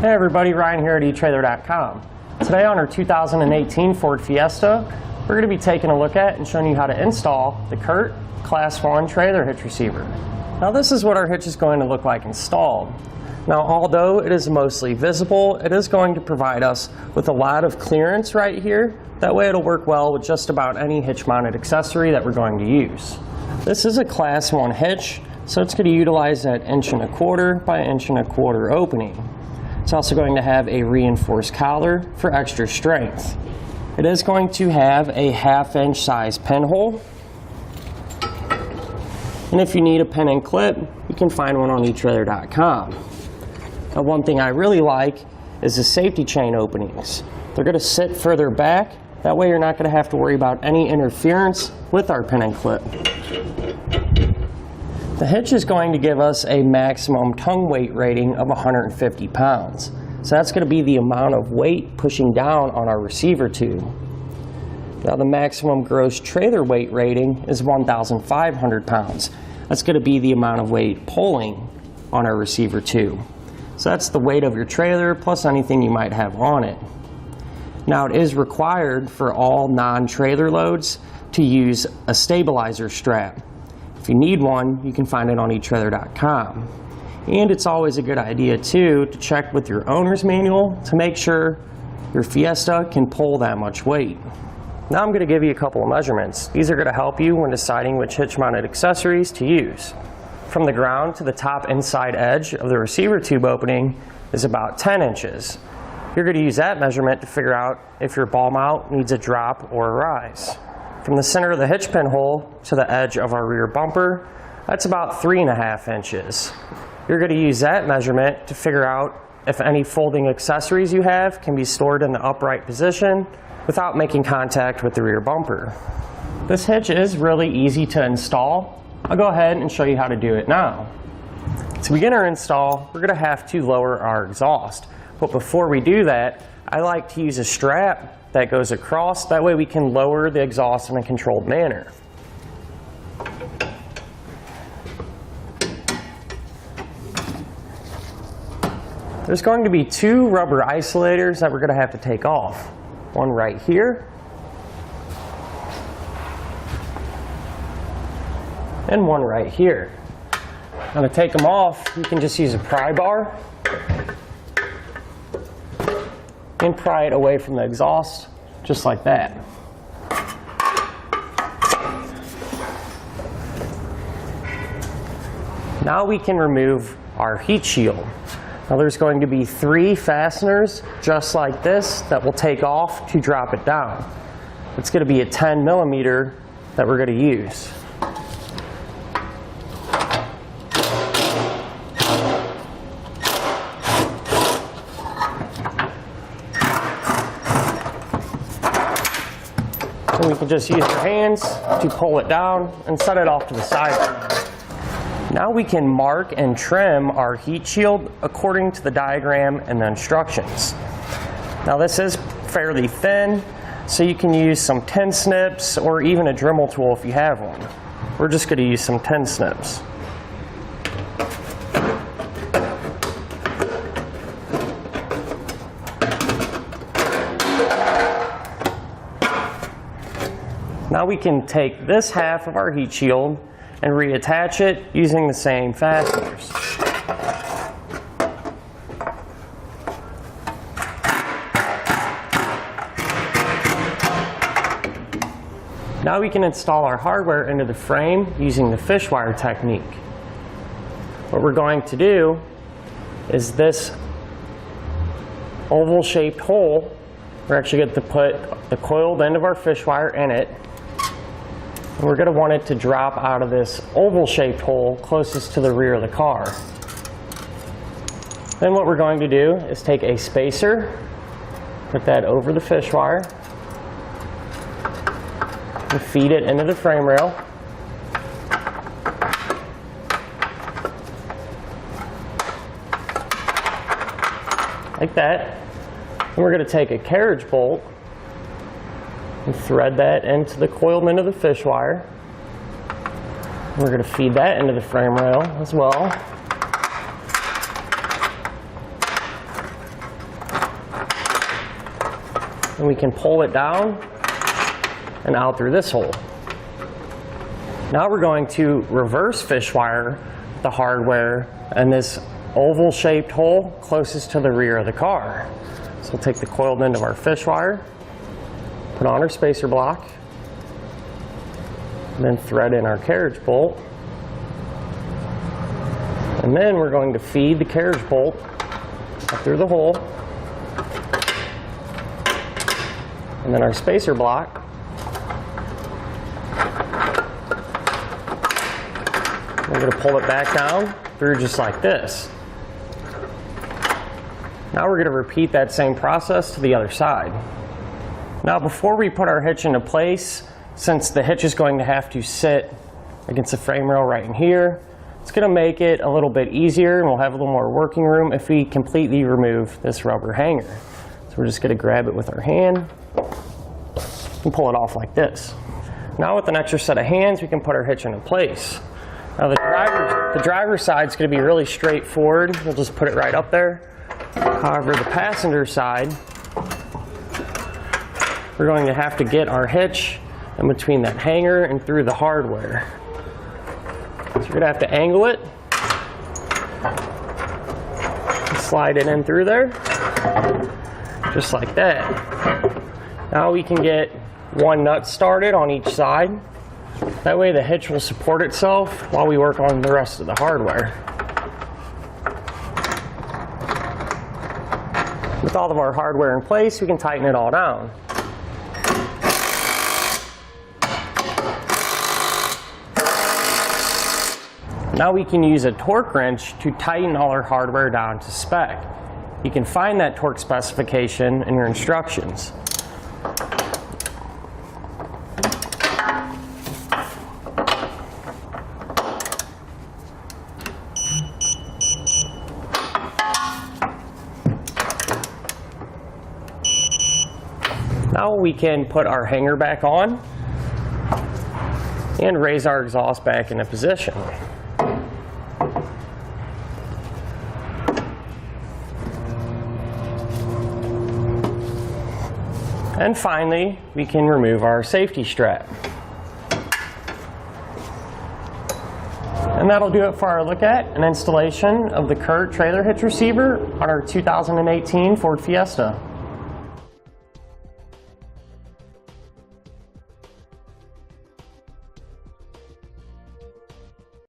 Hey everybody, Ryan here at etrailer.com. Today on our 2018 Ford Fiesta, we're going to be taking a look at and showing you how to install the Curt Class 1 Trailer Hitch Receiver. Now this is what our hitch is going to look like installed. Now although it is mostly visible, it is going to provide us with a lot of clearance right here. That way it'll work well with just about any hitch mounted accessory that we're going to use. This is a Class 1 hitch, so it's going to utilize that 1¼ by 1¼ opening. It's also going to have a reinforced collar for extra strength. It is going to have a 1/2 inch size pinhole. And if you need a pin and clip, you can find one on etrailer.com. Now one thing I really like is the safety chain openings. They're going to sit further back. That way you're not going to have to worry about any interference with our pin and clip. The hitch is going to give us a maximum tongue weight rating of 150 pounds. So that's going to be the amount of weight pushing down on our receiver tube. Now the maximum gross trailer weight rating is 1,500 pounds. That's going to be the amount of weight pulling on our receiver tube. So that's the weight of your trailer plus anything you might have on it. Now it is required for all non-trailer loads to use a stabilizer strap. If you need one, you can find it on etrailer.com. And it's always a good idea too to check with your owner's manual to make sure your Fiesta can pull that much weight. Now I'm going to give you a couple of measurements. These are going to help you when deciding which hitch mounted accessories to use. From the ground to the top inside edge of the receiver tube opening is about 10 inches. You're going to use that measurement to figure out if your ball mount needs a drop or a rise. From the center of the hitch pin hole to the edge of our rear bumper, that's about 3½ inches. You're going to use that measurement to figure out if any folding accessories you have can be stored in the upright position without making contact with the rear bumper. This hitch is really easy to install. I'll go ahead and show you how to do it now. To begin our install, we're going to have to lower our exhaust. But before we do that, I like to use a strap that goes across. That way we can lower the exhaust in a controlled manner. There's going to be 2 rubber isolators that we're going to have to take off. One right here and one right here. Now to take them off, you can just use a pry bar and pry it away from the exhaust, just like that. Now we can remove our heat shield. Now there's going to be 3 fasteners just like this that we'll take off to drop it down. It's going to be a 10mm that we're going to use. And we can just use our hands to pull it down and set it off to the side. Now we can mark and trim our heat shield according to the diagram and the instructions. Now this is fairly thin, so you can use some tin snips or even a Dremel tool if you have one. We're just going to use some tin snips. Now we can take this half of our heat shield and reattach it using the same fasteners. Now we can install our hardware into the frame using the Fishwire technique. What we're going to do is this oval shaped hole, we're actually going to put the coiled end of our Fishwire in it. And we're going to want it to drop out of this oval-shaped hole closest to the rear of the car. Then what we're going to do is take a spacer, put that over the Fishwire, and feed it into the frame rail. Like that. And we're going to take a carriage bolt and thread that into the coiled end of the Fishwire. We're going to feed that into the frame rail as well. and we can pull it down and out through this hole. Now we're going to reverse fish wire the hardware in this oval shaped hole closest to the rear of the car. So we'll take the coiled end of our fish wire, put on our spacer block, and then thread in our carriage bolt. And then we're going to feed the carriage bolt up through the hole, and then our spacer block. We're going to pull it back down through just like this. Now we're going to repeat that same process to the other side. Now before we put our hitch into place, since the hitch is going to have to sit against the frame rail right in here, it's going to make it a little bit easier and we'll have a little more working room if we completely remove this rubber hanger. So we're just going to grab it with our hand and pull it off like this. Now with an extra set of hands, we can put our hitch into place. Now the driver's side is going to be really straightforward. We'll just put it right up there. However, the passenger side, we're going to have to get our hitch in between that hanger and through the hardware. So we're going to have to angle it, slide it in through there, just like that. Now we can get one nut started on each side. That way the hitch will support itself while we work on the rest of the hardware. With all of our hardware in place, we can tighten it all down. Now we can use a torque wrench to tighten all our hardware down to spec. You can find that torque specification in your instructions. Now we can put our hanger back on and raise our exhaust back into position. And finally, we can remove our safety strap. And that'll do it for our look at an installation of the Curt Trailer Hitch Receiver on our 2018 Ford Fiesta.